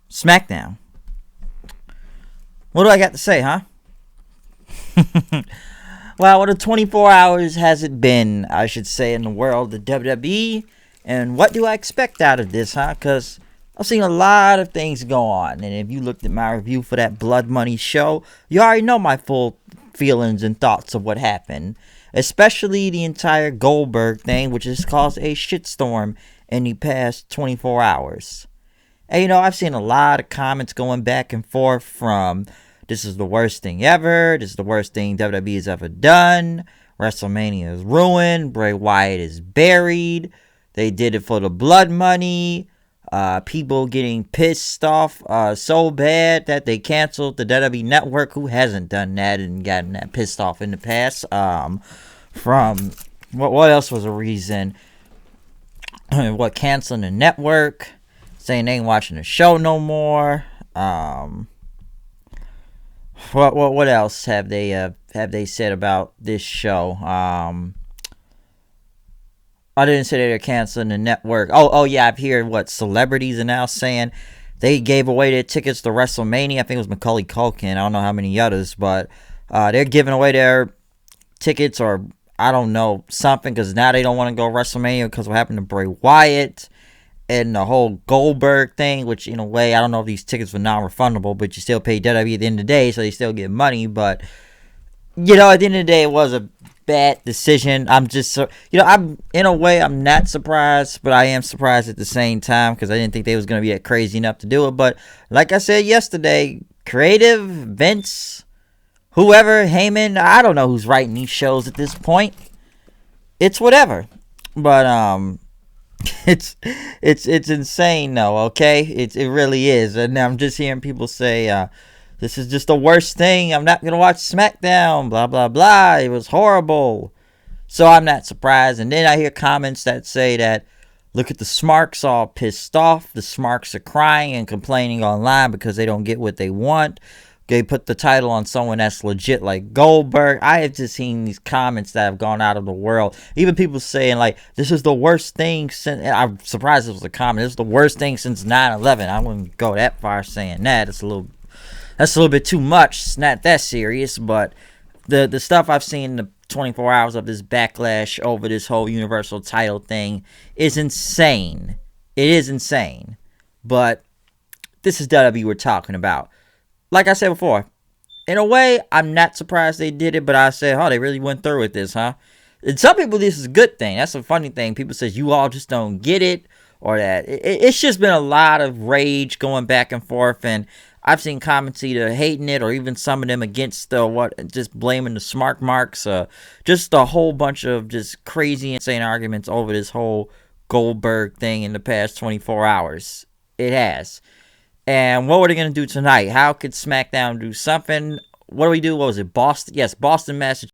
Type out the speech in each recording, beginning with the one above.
Smackdown. What do I got to say, huh? Well, what a 24 hours has it been, I should say, in the world of WWE? And what do I expect out of this, huh? Because I've seen a lot of things go on. And if you looked at my review for that Blood Money show, you already know my full feelings and thoughts of what happened. Especially the entire Goldberg thing, which has caused a shitstorm in the past 24 hours. And I've seen a lot of comments going back and forth from this is the worst thing ever, this is the worst thing WWE has ever done, WrestleMania is ruined, Bray Wyatt is buried, they did it for the blood money, people getting pissed off so bad that they canceled the WWE Network. Who hasn't done that and gotten that pissed off in the past? From what else was a reason? Canceling the network, saying they ain't watching the show no more. What else have they said about this show? I didn't say they're canceling the network. Oh yeah, I've heard celebrities are now saying they gave away their tickets to WrestleMania. I think it was Macaulay Culkin. I don't know how many others, but they're giving away their tickets, or I don't know, something, because now they don't want to go WrestleMania because what happened to Bray Wyatt and the whole Goldberg thing, which in a way, I don't know if these tickets were non-refundable, but you still pay WWE at the end of the day, so they still get money. But at the end of the day, it was a bad decision. I'm just, I'm in a way, I'm not surprised, but I am surprised at the same time because I didn't think they was going to be that crazy enough to do it. But like I said yesterday, creative, Vince, whoever, Heyman, I don't know who's writing these shows at this point. It's whatever. But it's insane though, okay? It really is. And I'm just hearing people say this is just the worst thing. I'm not gonna watch SmackDown, blah blah blah. It was horrible. So I'm not surprised. And then I hear comments that say that look at the Smarks all pissed off. The Smarks are crying and complaining online because they don't get what they want. They put the title on someone that's legit like Goldberg. I have just seen these comments that have gone out of the world. Even people saying like, this is the worst thing since, and I'm surprised it was a comment, this is the worst thing since 9/11. I wouldn't go that far saying that. That's a little bit too much. It's not that serious, but the stuff I've seen in the 24 hours of this backlash over this whole Universal title thing is insane. It is insane. But this is WWE we're talking about. Like I said before, in a way, I'm not surprised they did it, but I said, oh, they really went through with this, huh? And some people, this is a good thing. That's a funny thing. People say, you all just don't get it, or that. It's just been a lot of rage going back and forth, and I've seen comments either hating it, or even some of them against just blaming the smart marks, just a whole bunch of just crazy, insane arguments over this whole Goldberg thing in the past 24 hours. It has. And what were they going to do tonight? How could SmackDown do something? What do we do? What was it? Boston? Yes, Boston, Massachusetts.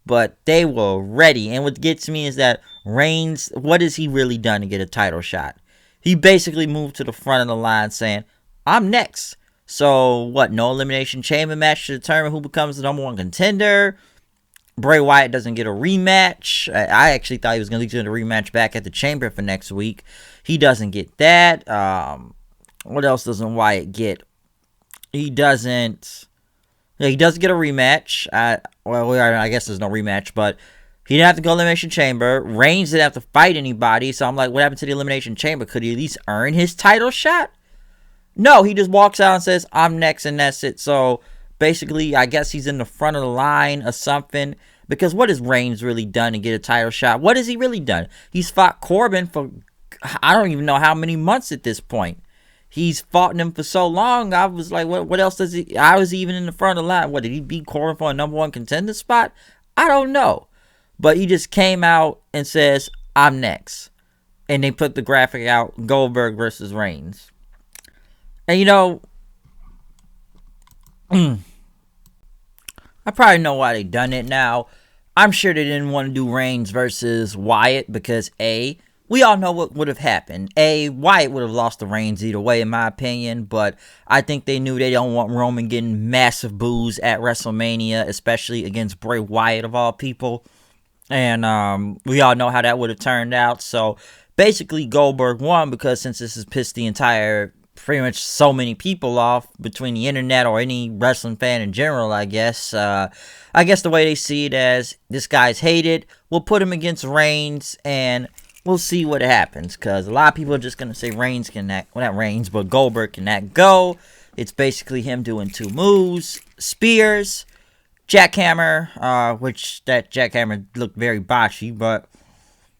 But they were ready. And what gets me is that Reigns, what has he really done to get a title shot? He basically moved to the front of the line saying, I'm next. So, what, no Elimination Chamber match to determine who becomes the number one contender? Bray Wyatt doesn't get a rematch. I actually thought he was going to get a rematch back at the Chamber for next week. He doesn't get that. What else doesn't Wyatt get? He doesn't... Yeah, he does get a rematch. I guess there's no rematch, but he didn't have to go Elimination Chamber. Reigns didn't have to fight anybody, so I'm like, what happened to the Elimination Chamber? Could he at least earn his title shot? No, he just walks out and says, I'm next, and that's it. So, basically, I guess he's in the front of the line or something. Because what has Reigns really done to get a title shot? What has he really done? He's fought Corbin for, I don't even know how many months at this point. He's fought him for so long. I was like, what else does he? I was even in the front of the line. What, did he beat Corbin for a number one contender spot? I don't know. But he just came out and says, I'm next. And they put the graphic out, Goldberg versus Reigns. And you know, I probably know why they done it now. I'm sure they didn't want to do Reigns versus Wyatt because A, we all know what would have happened. A, Wyatt would have lost the Reigns either way in my opinion, but I think they knew they don't want Roman getting massive boos at WrestleMania, especially against Bray Wyatt of all people. And we all know how that would have turned out. So basically Goldberg won because since this has pissed the entire, pretty much so many people off between the internet or any wrestling fan in general, I guess. I guess the way they see it as this guy's hated, we'll put him against Reigns and we'll see what happens. Because a lot of people are just going to say Reigns can not, well not Reigns, but Goldberg cannot go. It's basically him doing two moves, spears, jackhammer, which that jackhammer looked very botchy, but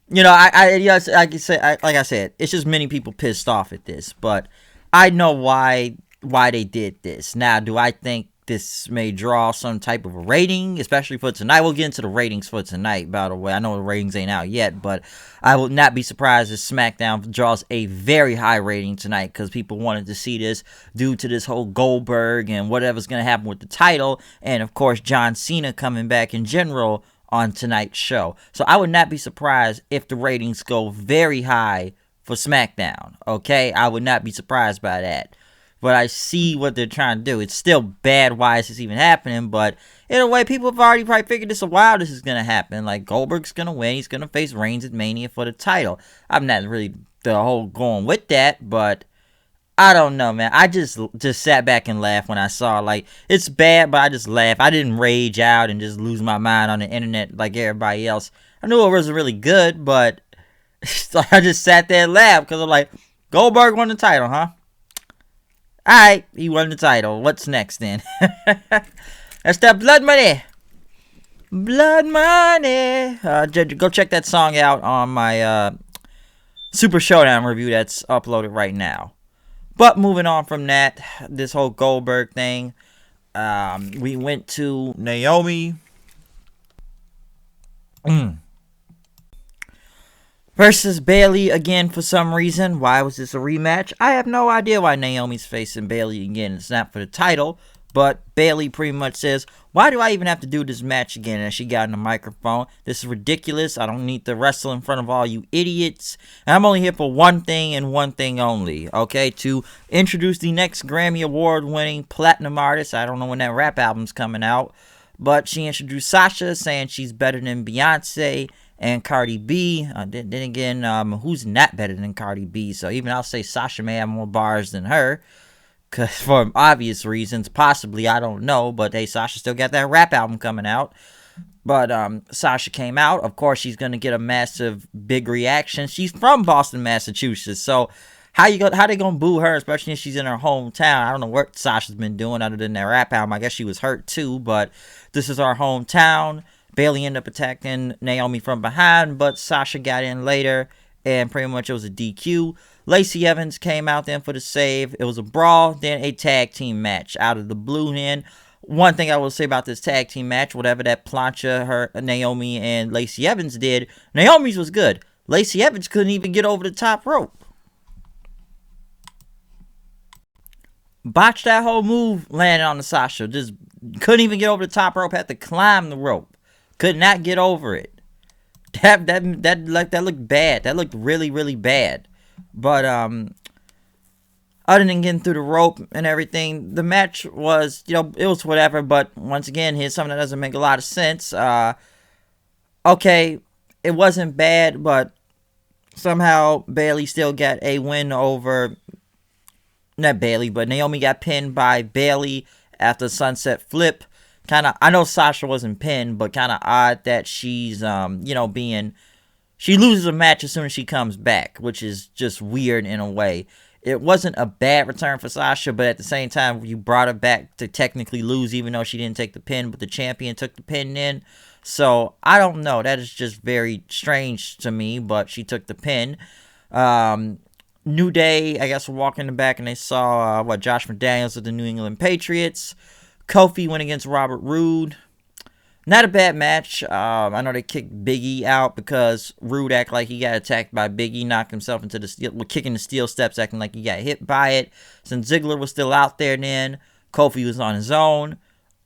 you know, yes, I can say, like I said, it's just many people pissed off at this, but I know why they did this. Now, do I think this may draw some type of a rating, especially for tonight? We'll get into the ratings for tonight, by the way. I know the ratings ain't out yet, but I will not be surprised if Smackdown draws a very high rating tonight because people wanted to see this due to this whole Goldberg and whatever's going to happen with the title, and of course John Cena coming back in general on tonight's show. So I would not be surprised if the ratings go very high for Smackdown, okay? I would not be surprised by that. But I see what they're trying to do. It's still bad why is this even happening, but in a way, people have already probably figured this a while this is going to happen. Like, Goldberg's going to win. He's going to face Reigns at Mania for the title. I'm not really the whole going with that, but I don't know, man. I just sat back and laughed when I saw, like, it's bad, but I just laughed. I didn't rage out and just lose my mind on the internet like everybody else. I knew it wasn't really good, but I just sat there and laughed because I'm like, Goldberg won the title, huh? Alright, he won the title. What's next then? That's that Blood Money. Blood Money. Go check that song out on my Super Showdown review that's uploaded right now. But moving on from that, this whole Goldberg thing, we went to Naomi versus Bayley again for some reason. Why was this a rematch? I have no idea why Naomi's facing Bayley again. It's not for the title, but Bayley pretty much says, why do I even have to do this match again? And she got in the microphone. This is ridiculous. I don't need to wrestle in front of all you idiots. And I'm only here for one thing and one thing only, okay? To introduce the next Grammy Award-winning platinum artist. I don't know when that rap album's coming out, but she introduced Sasha, saying she's better than Beyonce and Cardi B. Then again, who's not better than Cardi B? So even I'll say Sasha may have more bars than her. Cause for obvious reasons, possibly, I don't know. But hey, Sasha still got that rap album coming out. But Sasha came out. Of course, she's going to get a massive, big reaction. She's from Boston, Massachusetts. So how they going to boo her, especially if she's in her hometown? I don't know what Sasha's been doing other than that rap album. I guess she was hurt too. But this is our hometown. Bayley ended up attacking Naomi from behind, but Sasha got in later, and pretty much it was a DQ. Lacey Evans came out then for the save. It was a brawl, then a tag team match out of the blue. Then one thing I will say about this tag team match, whatever that plancha Naomi and Lacey Evans did, Naomi's was good. Lacey Evans couldn't even get over the top rope. Botched that whole move, landing on the Sasha. Just couldn't even get over the top rope, had to climb the rope. Could not get over it. That looked bad. That looked really, really bad. But other than getting through the rope and everything, the match was, it was whatever. But once again, here's something that doesn't make a lot of sense. Okay, it wasn't bad, but somehow Bayley still got a win over, not Bayley, but Naomi got pinned by Bayley after Sunset Flip. I know Sasha wasn't pinned, but kind of odd that she's, she loses a match as soon as she comes back, which is just weird in a way. it wasn't a bad return for Sasha, but at the same time, you brought her back to technically lose, even though she didn't take the pin, but the champion took the pin in. So, I don't know. That is just very strange to me, but she took the pin. New Day, I guess, were walking in the back, and they saw, Josh McDaniels of the New England Patriots. Kofi went against Robert Roode. Not a bad match. I know they kicked Big E out because Rude acted like he got attacked by Big E, knocked himself into the steel, kicking the steel steps, acting like he got hit by it. Since Ziggler was still out there then, Kofi was on his own.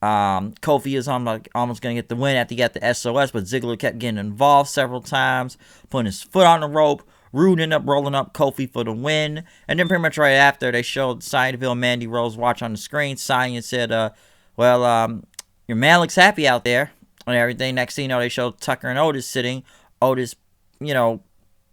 Kofi is almost going to get the win after he got the SOS, but Ziggler kept getting involved several times, putting his foot on the rope. Rude ended up rolling up Kofi for the win. And then pretty much right after, they showed Seinfeld Mandy Rose watch on the screen. Cena said, your man looks happy out there and everything. Next thing you know, they showed Tucker and Otis sitting. Otis,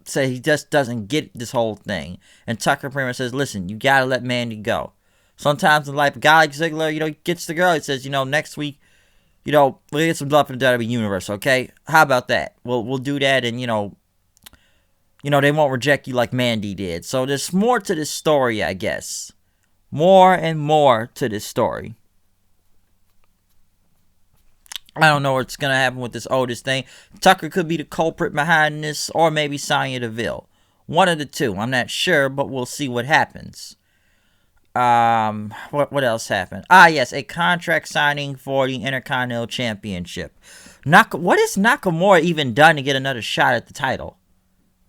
say he just doesn't get this whole thing. And Tucker pretty much says, listen, you got to let Mandy go. Sometimes in life, a guy like Ziggler, he gets the girl. He says, next week, we'll get some love in the WWE Universe, okay? How about that? We'll do that, and, they won't reject you like Mandy did. So there's more to this story, I guess. More and more to this story. I don't know what's going to happen with this Otis thing. Tucker could be the culprit behind this, or maybe Sonya Deville. One of the two. I'm not sure, but we'll see what happens. What else happened? Yes, a contract signing for the Intercontinental Championship. What has Nakamura even done to get another shot at the title?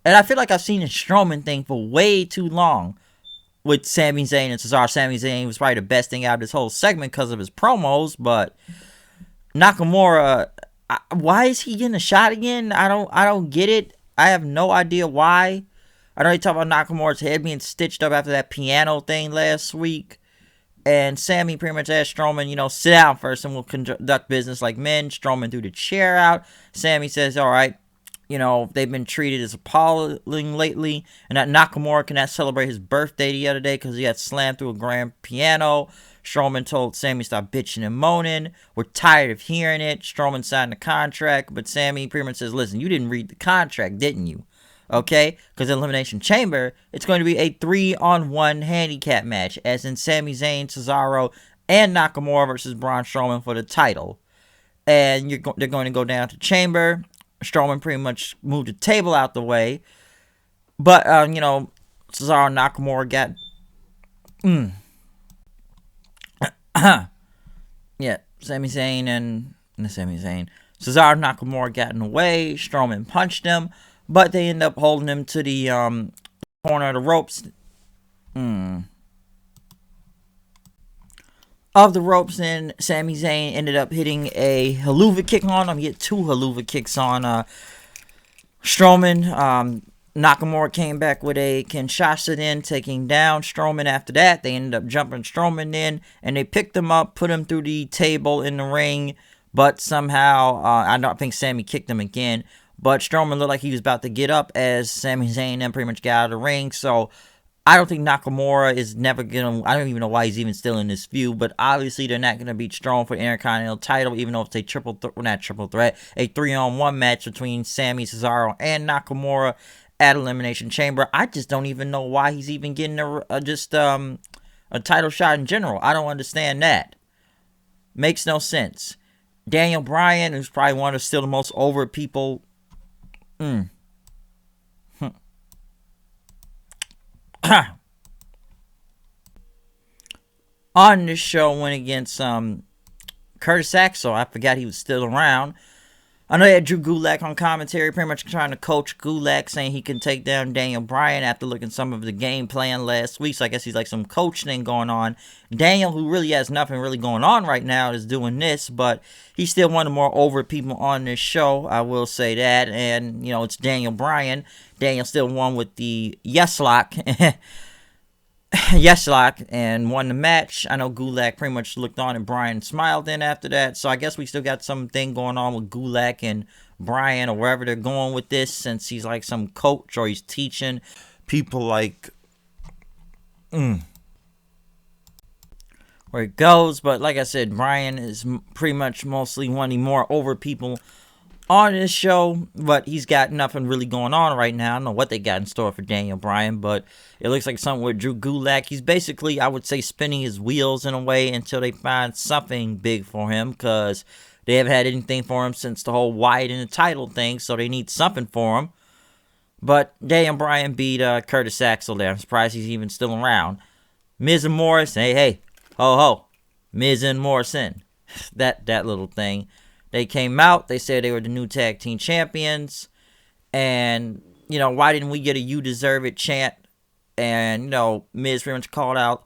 And I feel like I've seen the Strowman thing for way too long with Sami Zayn and Cesaro. Sami Zayn was probably the best thing out of this whole segment because of his promos, but Nakamura, why is he getting a shot again? I don't get it. I have no idea why. I know you talk about Nakamura's head being stitched up after that piano thing last week. And Sammy pretty much asked Strowman, sit down first and we'll conduct business like men. Strowman threw the chair out. Sammy says, all right, they've been treated as appalling lately. And that Nakamura cannot celebrate his birthday the other day because he got slammed through a grand piano. Strowman told Sammy stop bitching and moaning. We're tired of hearing it. Strowman signed the contract, but Sammy pretty much says, listen, you didn't read the contract, didn't you? Okay? Because in Elimination Chamber, it's going to be a 3-on-1 handicap match, as in Sami Zayn, Cesaro, and Nakamura versus Braun Strowman for the title. And they're going to go down to Chamber. Strowman pretty much moved the table out the way. But, Cesaro and Nakamura got... yeah, Cesaro and Nakamura got in the way. Strowman punched him, but they end up holding him to the corner of the ropes. Of the ropes, and Sami Zayn ended up hitting a haluva kick on him. He hit 2 haluva kicks on Strowman. Nakamura came back with a Kinshasa then, taking down Strowman after that. They ended up jumping Strowman in, and they picked him up, put him through the table in the ring, but somehow, I don't think Sami kicked him again, but Strowman looked like he was about to get up as Sami Zayn then pretty much got out of the ring. So I don't think Nakamura is never going to... I don't even know why he's even still in this feud, but obviously they're not going to beat Strowman for the Intercontinental title, even though it's a not triple threat, a 3-on-1 match between Sami, Cesaro, and Nakamura at Elimination Chamber. I just don't even know why he's even getting a title shot in general. I don't understand that. Makes no sense. Daniel Bryan, who's probably one of still the most over people... on this show went against Curtis Axel. I forgot he was still around. I know they had Drew Gulak on commentary, pretty much trying to coach Gulak, saying he can take down Daniel Bryan after looking some of the game plan last week. So I guess he's like some coach thing going on. Daniel, who really has nothing really going on right now, is doing this, but he's still one of the more over people on this show. I will say that. And, it's Daniel Bryan. Daniel still won with the Yes Lock. Yes Lock, and won the match. I know Gulak pretty much looked on and Bryan smiled then after that. So I guess we still got something going on with Gulak and Bryan, or wherever they're going with this, since he's like some coach or he's teaching people like where it goes. But like I said, Bryan is pretty much mostly one of the more over people on this show, but he's got nothing really going on right now. I don't know what they got in store for Daniel Bryan, but it looks like something with Drew Gulak. He's basically, I would say, spinning his wheels in a way until they find something big for him, because they haven't had anything for him since the whole Wyatt and the title thing, so they need something for him. But Daniel Bryan beat Curtis Axel there. I'm surprised he's even still around. Miz and Morrison, hey, ho, ho. Miz and Morrison. that little thing. They came out. They said they were the new tag team champions. And, why didn't we get a "you deserve it" chant? And, Miz pretty much called out,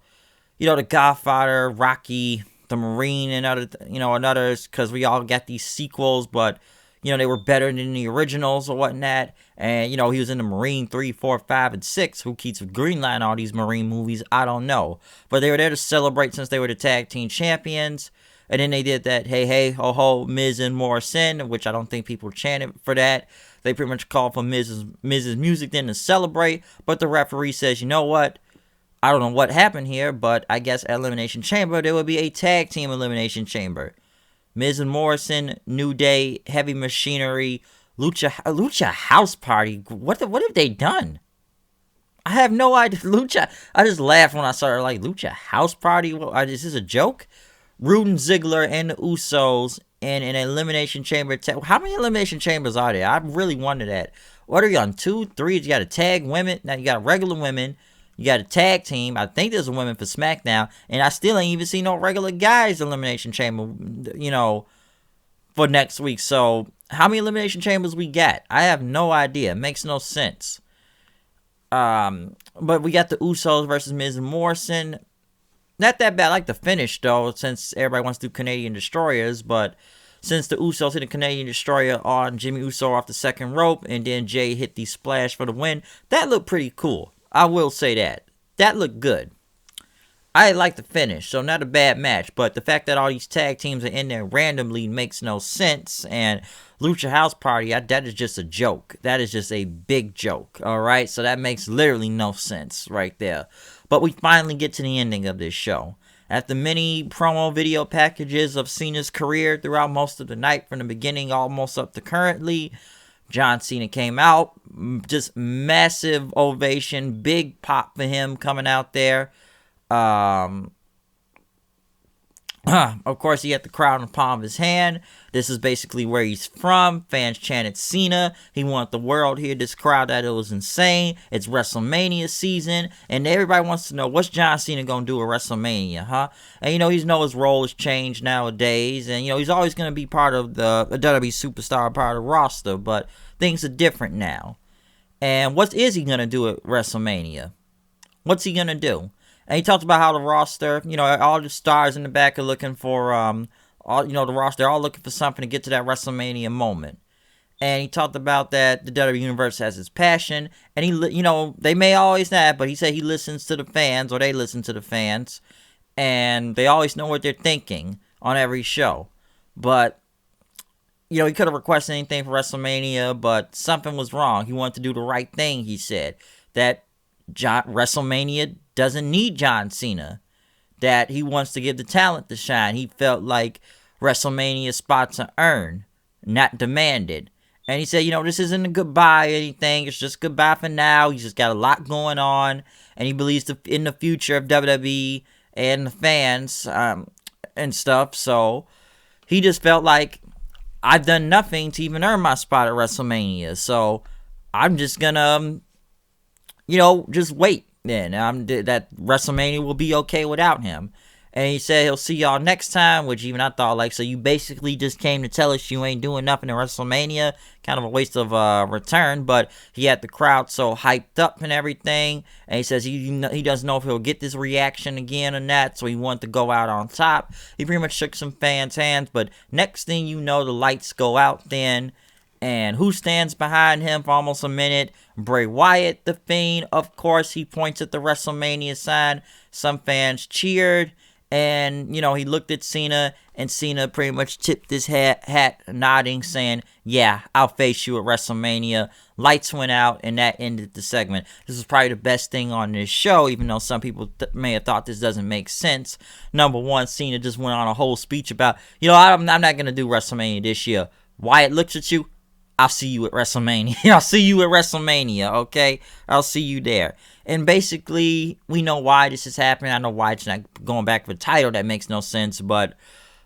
the Godfather, Rocky, the Marine, and others, because we all got these sequels, but, they were better than the originals or whatnot. And, he was in the Marine 3, 4, 5, and 6. Who keeps greenlighting all these Marine movies? I don't know. But they were there to celebrate since they were the tag team champions. And then they did that, hey, ho, ho, Miz and Morrison, which I don't think people chanted for that. They pretty much called for Miz's music then to celebrate. But the referee says, you know what? I don't know what happened here, but I guess at Elimination Chamber, there will be a tag team Elimination Chamber. Miz and Morrison, New Day, Heavy Machinery, Lucha House Party. What have they done? I have no idea. Lucha. I just laughed when I saw her, like, Lucha House Party. Is this a joke? Rude and Ziggler and the Usos in an Elimination Chamber. How many Elimination Chambers are there? I really wonder that. What are you on? 2, 3? You got a tag women. Now you got regular women. You got a tag team. I think there's a women for Smackdown. And I still ain't even seen no regular guys Elimination Chamber, for next week. So how many Elimination Chambers we got? I have no idea. It makes no sense. But we got the Usos versus Miz and Morrison. Not that bad. I like the finish, though, since everybody wants to do Canadian Destroyers. But since the Usos hit a Canadian Destroyer on Jimmy Uso off the second rope, and then Jay hit the splash for the win, that looked pretty cool. I will say that. That looked good. I like the finish, so not a bad match. But the fact that all these tag teams are in there randomly makes no sense. And Lucha House Party, that is just a joke. That is just a big joke, all right? So that makes literally no sense right there. But we finally get to the ending of this show. After many promo video packages of Cena's career throughout most of the night, from the beginning almost up to currently, John Cena came out. Just massive ovation, big pop for him coming out there. Of course, he had the crowd in the palm of his hand. This is basically where he's from. Fans chanted Cena. He wanted the world to hear this crowd that it was insane. It's WrestleMania season, and everybody wants to know, what's John Cena gonna do at WrestleMania, huh? And his role has changed nowadays, and he's always gonna be part of the WWE superstar, part of the roster, but things are different now. And what is he gonna do at WrestleMania? What's he gonna do? And he talked about how the roster, all the stars in the back are looking for, the roster, they're all looking for something to get to that WrestleMania moment. And he talked about that the WWE Universe has his passion. And they may always not, but he said he listens to the fans, or they listen to the fans. And they always know what they're thinking on every show. But, he could have requested anything for WrestleMania, but something was wrong. He wanted to do the right thing, he said. That WrestleMania doesn't need John Cena. That he wants to give the talent to shine. He felt like WrestleMania spots are earned, not demanded. And he said, this isn't a goodbye or anything. It's just goodbye for now. He's just got a lot going on. And he believes in the future of WWE and the fans and stuff. So he just felt like, I've done nothing to even earn my spot at WrestleMania. So I'm just going to, just wait. Then that WrestleMania will be okay without him. And he said he'll see y'all next time, which even I thought, like, so you basically just came to tell us you ain't doing nothing at WrestleMania. Kind of a waste of return, but he had the crowd so hyped up and everything. And he says he doesn't know if he'll get this reaction again or not, so he wanted to go out on top. He pretty much shook some fans' hands, but next thing you know, the lights go out then. And who stands behind him for almost a minute? Bray Wyatt, the Fiend. Of course, he points at the WrestleMania sign. Some fans cheered. And, he looked at Cena, and Cena pretty much tipped his hat, nodding, saying, yeah, I'll face you at WrestleMania. Lights went out, and that ended the segment. This is probably the best thing on this show, even though some people may have thought this doesn't make sense. Number one, Cena just went on a whole speech about, I'm not going to do WrestleMania this year. Wyatt looks at you. I'll see you at WrestleMania. I'll see you at WrestleMania, okay? I'll see you there. And basically, we know why this is happening. I know why it's not going back for the title. That makes no sense. But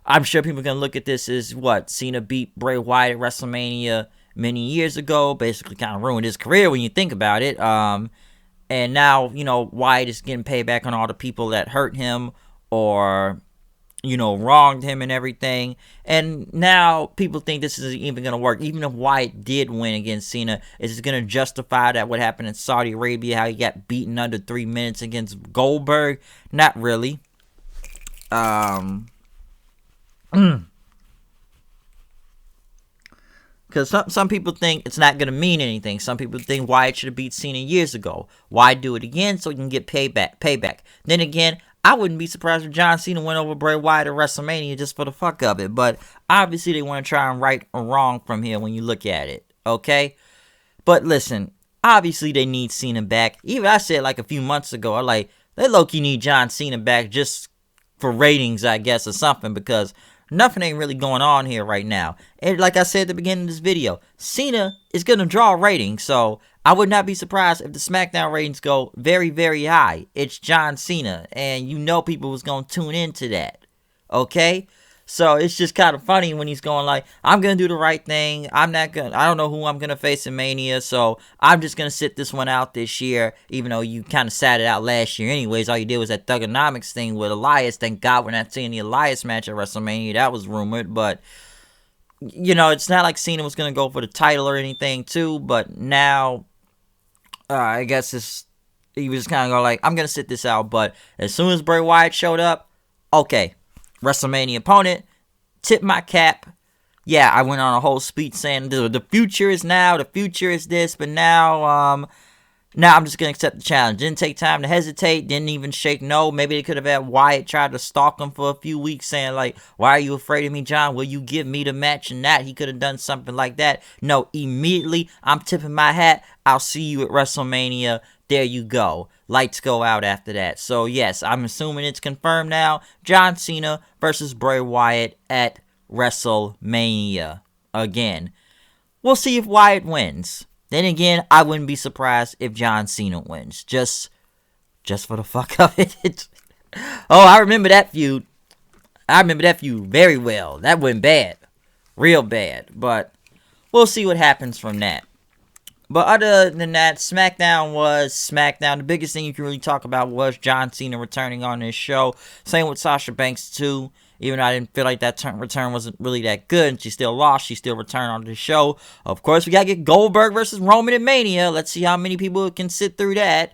I'm sure people are going to look at this as what? Cena beat Bray Wyatt at WrestleMania many years ago. Basically kind of ruined his career when you think about it. And now, Wyatt is getting payback on all the people that hurt him or wronged him and everything. And now people think this isn't even going to work. Even if Wyatt did win against Cena, is it going to justify that what happened in Saudi Arabia, how he got beaten under 3 minutes against Goldberg? Not really. Because some people think it's not going to mean anything. Some people think Wyatt should have beat Cena years ago. Why do it again? So he can get payback. Then again, I wouldn't be surprised if John Cena went over Bray Wyatt at WrestleMania just for the fuck of it. But obviously they want to try and right a wrong from here when you look at it. Okay? But listen, obviously they need Cena back. Even I said like a few months ago, they low-key need John Cena back just for ratings, I guess, or something. Because nothing ain't really going on here right now. And like I said at the beginning of this video, Cena is going to draw ratings. So I would not be surprised if the Smackdown ratings go very, very high. It's John Cena. And people was going to tune into that. Okay? So it's just kind of funny when he's going like, I'm going to do the right thing. I don't know who I'm going to face in Mania. So I'm just going to sit this one out this year. Even though you kind of sat it out last year anyways. All you did was that Thugonomics thing with Elias. Thank God we're not seeing the Elias match at WrestleMania. That was rumored. But, it's not like Cena was going to go for the title or anything too. But now, I guess he was kind of going like, I'm going to sit this out. But as soon as Bray Wyatt showed up, okay. WrestleMania opponent, tip my cap. Yeah, I went on a whole speech saying the future is now, the future is this, but now I'm just gonna accept the challenge. Didn't take time to hesitate, didn't even shake no. Maybe they could have had Wyatt try to stalk him for a few weeks, saying like, "Why are you afraid of me, John? Will you give me the match?" And that he could have done something like that. No, immediately I'm tipping my hat. I'll see you at WrestleMania. There you go. Lights go out after that. So, yes, I'm assuming it's confirmed now. John Cena versus Bray Wyatt at WrestleMania. Again. We'll see if Wyatt wins. Then again, I wouldn't be surprised if John Cena wins. Just for the fuck of it. Oh, I remember that feud. I remember that feud very well. That went bad. Real bad. But we'll see what happens from that. But other than that, SmackDown was SmackDown. The biggest thing you can really talk about was John Cena returning on this show. Same with Sasha Banks, too. Even though I didn't feel like that return wasn't really that good. And she still lost. She still returned on the show. Of course, we got to get Goldberg versus Roman at Mania. Let's see how many people can sit through that.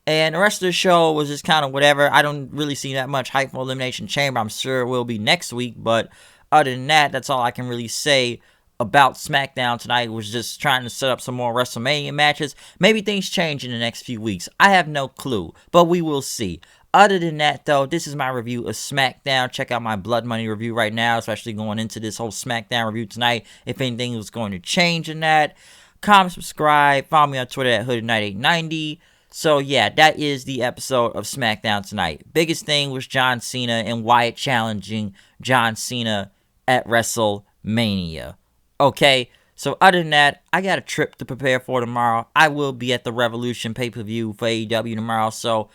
And the rest of the show was just kind of whatever. I don't really see that much hype for Elimination Chamber. I'm sure it will be next week. But other than that, that's all I can really say about SmackDown tonight. Was just trying to set up some more WrestleMania matches. Maybe things change in the next few weeks. I have no clue, but we will see. Other than that, though, this is my review of SmackDown. Check out my Blood Money review right now, especially going into this whole SmackDown review tonight. If anything was going to change in that, comment, subscribe, follow me on Twitter at HoodedKnight890. So, yeah, that is the episode of SmackDown tonight. Biggest thing was John Cena and Wyatt challenging John Cena at WrestleMania. Okay, so other than that, I got a trip to prepare for tomorrow. I will be at the Revolution pay-per-view for AEW tomorrow, so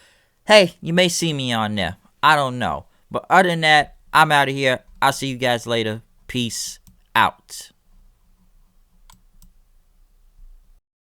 hey, you may see me on there. I don't know. But other than that, I'm out of here. I'll see you guys later. Peace out.